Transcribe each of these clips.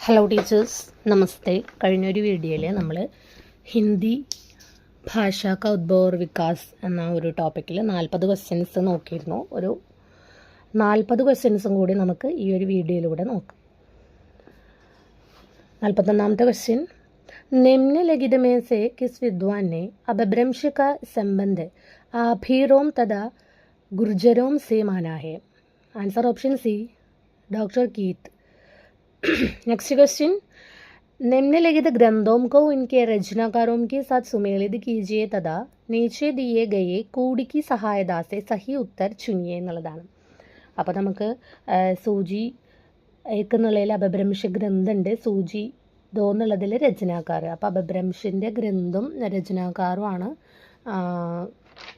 Hello teachers, നമസ്തേ. കഴിഞ്ഞൊരു വീഡിയോയിൽ നമ്മൾ ഹിന്ദി ഭാഷാ കാ ഉദ്ഭവ് और വികാസ് എന്ന ഒരു ടോപ്പിക്കിൽ 40 ക്വസ്റ്റ്യൻസ് നോക്കിയിരുന്നു. ഒരു 40 ക്വസ്റ്റ്യൻസും കൂടി നമുക്ക് ഈ ഒരു വീഡിയോയിലൂടെ നോക്കാം. 41ാമത്തെ ക്വസ്റ്റ്യൻ, निम्नलिखित में से किस विद्वान ने अपभ्रंश का संबंध आभीरों तथा गुर्जरों से माना है? Answer option C, doctor Keith. Next question, निम्नलिखित ग्रंथों को इनके रचनाकारों के साथ सुमेलित कीजिए तथा नीचे दिए गए कोड की सहायता से सही उत्तर चुनिए എന്നുള്ളതാണ്. അപ്പോൾ നമുക്ക് സൂചി എന്നുള്ളതിൽ അപഭ്രംശ ഗ്രന്ഥുണ്ട്, സൂചി ദോ എന്നുള്ളതിൽ രചനാക്കാർ. അപ്പോൾ അപഭ്രംശിൻ്റെ ഗ്രന്ഥും രചനാക്കാരുമാണ്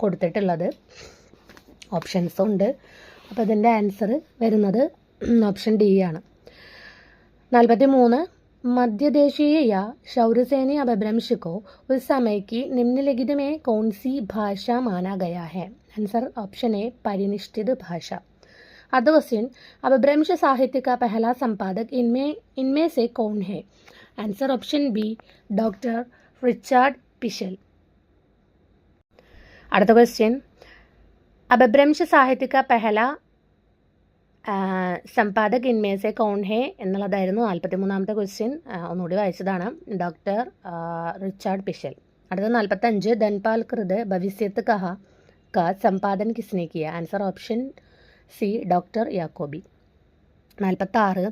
കൊടുത്തിട്ടുള്ളത്. ഓപ്ഷൻസും ഉണ്ട്. അപ്പോൾ ഇതിൻ്റെ ആൻസർ വരുന്നത് ഓപ്ഷൻ ഡി ആണ്. 43, मध्यदेशीय या शौरसेनी अपभ्रंश को उस समय की निम्नलिखित में कौन सी भाषा माना गया है? आंसर ऑप्शन ए, परिनिष्ठित भाषा. अगला क्वेश्चन, अपभ्रंश साहित्य का पहला संपादक इनमें से कौन है? Answer option B, doctor Richard Pischel. अगला क्वेश्चन, अपभ्रंश साहित्य का पहला സമ്പാദക് ഇൻമേസെ കൗൺ ഹേ എന്നുള്ളതായിരുന്നു 43ാമത്തെ ക്വസ്റ്റ്യൻ. ഒന്നുകൂടി വായിച്ചതാണ്, ഡോക്ടർ റിച്ചാർഡ് പിഷൽ. അടുത്ത 45, ധൻപാൽ കൃത് ഭവിഷ്യത്ത് കഹ का संपादन किसने किया? Answer option C, doctor Jacobi. 46,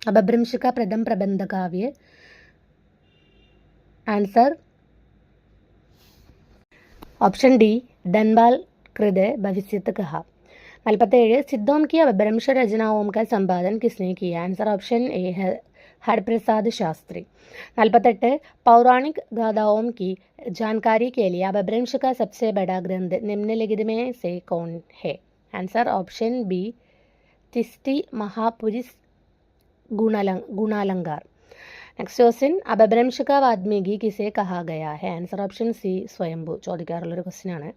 Apabhramsha का प्रथम प्रबंध काव्य. आंसर ऑप्शन डी, धनपाल कृत भविष्यत कहा. 47, सिद्धों की अपभ्रंश रचनाओं का संपादन किसने किया? Answer option A, Haraprasad Shastri. 48, पौराणिक गाथाओं की जानकारी के लिए अपभ्रंश का सबसे बड़ा ग्रंथ निम्नलिखित में से कौन है? आंसर ऑप्शन बी, तिस्ती महापुरुष गुणालंकार. नेक्स्ट क्वेश्चन, अपभ्रंश का वाल्मीकि किसे कहा गया है? आंसर ऑप्शन सी, स्वयंभू. ചോദിക്കാറുള്ളൊരു ക്വസ്റ്റ്യൻ ആണ്.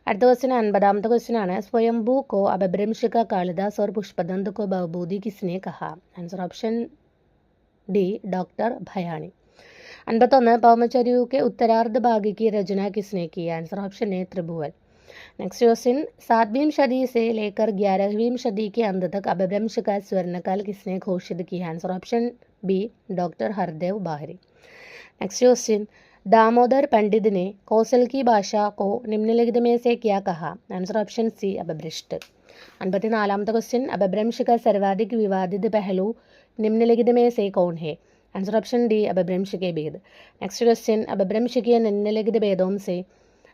അടുത്ത ക്വസ്റ്റ്യൻ 50ാമത്തെ ക്വസ്റ്റ്യൻ ആണ്, स्वयंभू को अपभ्रंश का कालिदास और पुष्पदंत को बहुबूदी किसने कहा? Answer option D, doctor Bhayani. 51, पवनचरिऊ के उत्तरार्ध भाग की रचना किसने की? Answer option A, Tribhuvan. Next question, 7वीं सदी से लेकर 11वीं सदी के अंत तक अपभ्रंश का स्वर्णकाल किसने घोषित किया? Answer option B, doctor Hardev Bahri. Next question, Damodar पंडित ने कौशल की भाषा को निम्नलिखित में से क्या कहा? आंसर ऑप्शन सी, अपभ्रष्ट. 54ാമത്തെ क्वेश्चन, अपभ्रंश का सर्वाधिक विवादित पहलू निम्नलिखित में से कौन है? आंसर ऑप्शन डी, अपभ्रंश के भेद. नेक्स्ट क्वेश्चन, अपभ्रंश के निम्नलिखित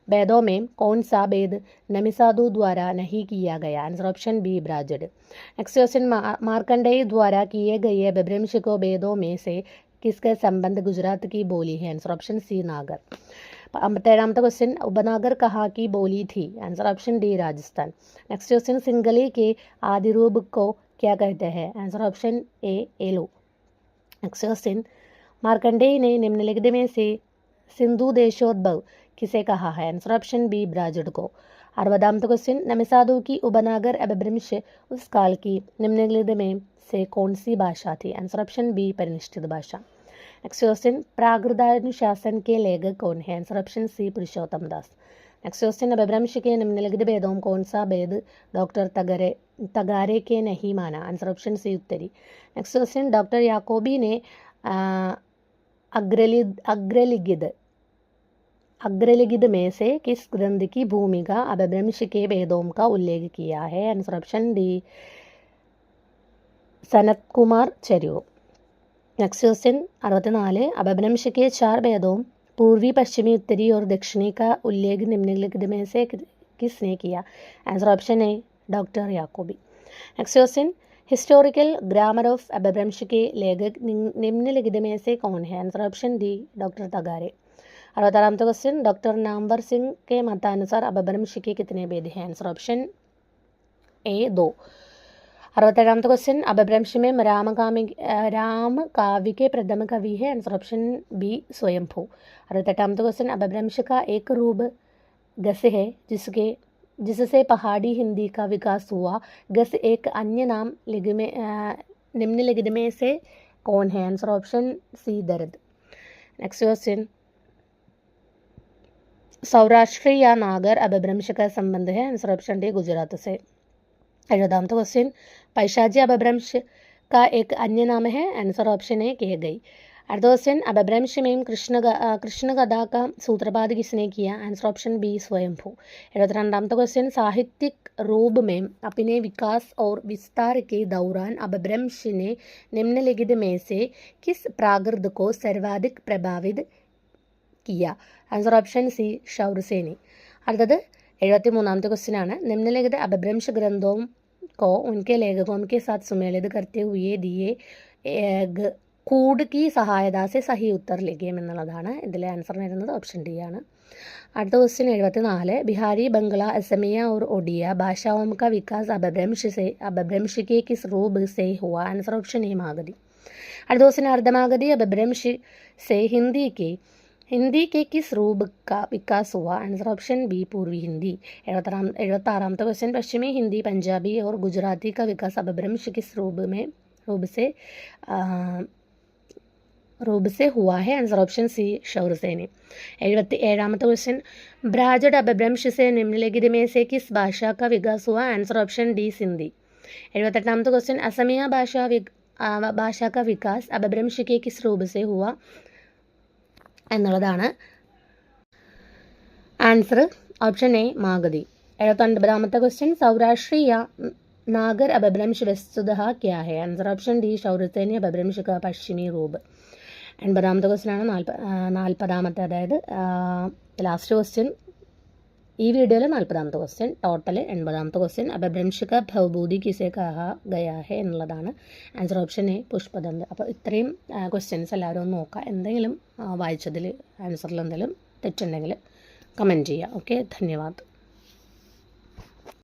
भेदों में कौन सा भेद नमिसादु द्वारा नहीं किया गया? Answer option B, Brachada. Next question, Markandeya द्वारा किए गए अपभ्रंश को भेदों में से किसका संबंध गुजरात की बोली है? आंसर ऑप्शन सी, नागर. 57ാമത്തെ क्वेश्चन, उपनागर कहाँ की बोली थी? Answer option D, Rajasthan. Next question, सिंगली के आदि रूप को क्या कहते हैं? आंसर ऑप्शन ए, एलो. नेक्स्ट क्वेश्चन, मार्कंडेय ने निम्नलिखित में से सिंधु देशोद्भव किसे कहा है? आंसर ऑप्शन बी, ब्राजड को. 60ാമത്തെ क्वेश्चन, नमिसादु की उपनागर अपभ्रंश उस काल की निम्नलिखित में से कौन सी भाषा थी? आंसर ऑप्शन बी, परिनिष्ठित भाषा. नेक्स्ट क्वेश्चन, प्राकृतानुशासन के लेखक कौन है? आंसर ऑप्शन सी, पुरुषोत्तम दास. नेक्स्ट क्वेश्चन, अपभ्रंश के निम्नलिखित भेदों कौन सा भेद डॉक्टर तगारे के नहीं माना? आंसर ऑप्शन सी, उत्तरी. नेक्स्ट क्वेश्चन, डॉक्टर याकोबी ने अग्रलिखित में से किस ग्रंथ की भूमिका अपभ्रंश के भेदों का उल्लेख किया है? Answer option D, Sanat Kumar Chariyo. Next question 64, Apabhramsha के 4 भेदों पूर्वी, पश्चिमी, उत्तरी और दक्षिणी का उल्लेख निम्नलिखित में से किसने किया? Answer option A, doctor Jacobi. Next question, historical grammar of Apabhramsha के लेखक निम्नलिखित में से कौन है? Answer option D, doctor Tagare. 66ാമത്തെ क्वेश्चन, डॉक्टर नामवर सिंह के मतानुसार अपभ्रंश के कितने भेद हैं? Answer option A, 2. 67ാമത്തെ क्वेश्चन, अपभ्रंश में राम काव्य के प्रथम कवि है? आंसर ऑप्शन बी, स्वयंभू. 68ാമത്തെ क्वेश्चन, अपभ्रंश का एक रूप गस है जिससे पहाड़ी हिंदी का विकास हुआ. गस एक अन्य नाम निम्नलिखित में से कौन है? आंसर ऑप्शन सी दर्द। नेक्स्ट क्वेश्चन, सौराष्ट्री या नागर अपभ्रंश का संबंध है? आंसर ऑप्शन डी गुजरात से। 70वां क्वेश्चन, पैशाची अपभ्रंश का एक अन्य नाम है? आंसर ऑप्शन ए केगई। അടുത്ത क्वेश्चन, अपभ्रंश में कृष्ण कथा का सूत्रपात किसने किया? आंसर ऑप्शन बी स्वयंभू। 72वां क्वेश्चन, साहित्यिक रूप में अपने विकास और विस्तार के दौरान अपभ्रंश ने निम्नलिखित में से किस प्राकृत को सर्वाधिक प्रभावित किया? आंसർ ഓപ്ഷൻ സി शौरसेनी। അടുത്തത് 73वां क्वेश्चन ആണ്, निम्नलिखित अपभ्रंश ग्रंथों को उनके लेखकों के साथ सुमेलित करते हुए दिए കൂട് की സഹായത से സഹി ഉത്തർ ലിഖിയം എന്നുള്ളതാണ്. ഇതിലെ ആൻസർ വരുന്നത് ഓപ്ഷൻ ഡി ആണ്. അടുത്ത ക്വസ്റ്റ്യൻ 74, बिहारी बंगला असमिया और ओडिया भाषाओं का विकास अपभ्रंश के किस रूप से हुआ? आंसर ऑप्शन ए मागधी। അടുത്ത क्वेश्चन, अर्धमागधी अपभ्रंश से हिंदी के किस रूप का विकास हुआ? आंसर ऑप्शन बी पूर्वी हिंदी। 76वां क्वेश्चन, पश्चिमी हिंदी पंजाबी और गुजराती का विकास अपभ्रंश किस रूप से हुआ है? Answer option C Shauraseni. 77वां क्वेश्चन, ब्राजड अपभ्रंश से निम्नलिखित में से किस भाषा का विकास हुआ? Answer option D Sindhi. 78वां क्वेश्चन, असमिया भाषा का विकास अपभ्रंश के किस रूप से हुआ എന്നുള്ളതാണ്. Answer option A Magadhi. 79वां क्वेश्चन, सौराष्ट्री या नागर अपभ्रंश वस्तुतः क्या है? आंसर ऑप्शन डी शौरसेनी अपभ्रंश का पश्चिमी रूप. 80वां क्वेश्चन ആണ് 40ാമത്തെ, അതായത് ലാസ്റ്റ് ക്വസ്റ്റ്യൻ ഈ വീഡിയോയിൽ 40ാമത്തെ ക്വസ്റ്റ്യൻ, ടോട്ടൽ 80ാമത്തെ ക്വസ്റ്റ്യൻ. अपभ्रंश का भवभूति किसे कहा गया है എന്നുള്ളതാണ്. Answer option A Pushpadant. അപ്പോൾ ഇത്രയും ക്വസ്റ്റ്യൻസ് എല്ലാവരും ഒന്ന് നോക്കുക. എന്തെങ്കിലും വായിച്ചതിൽ ആൻസറിൽ എന്തെങ്കിലും തെറ്റുണ്ടെങ്കിൽ കമൻറ്റ് ചെയ്യുക. ഓക്കെ, ധന്യവാദ്.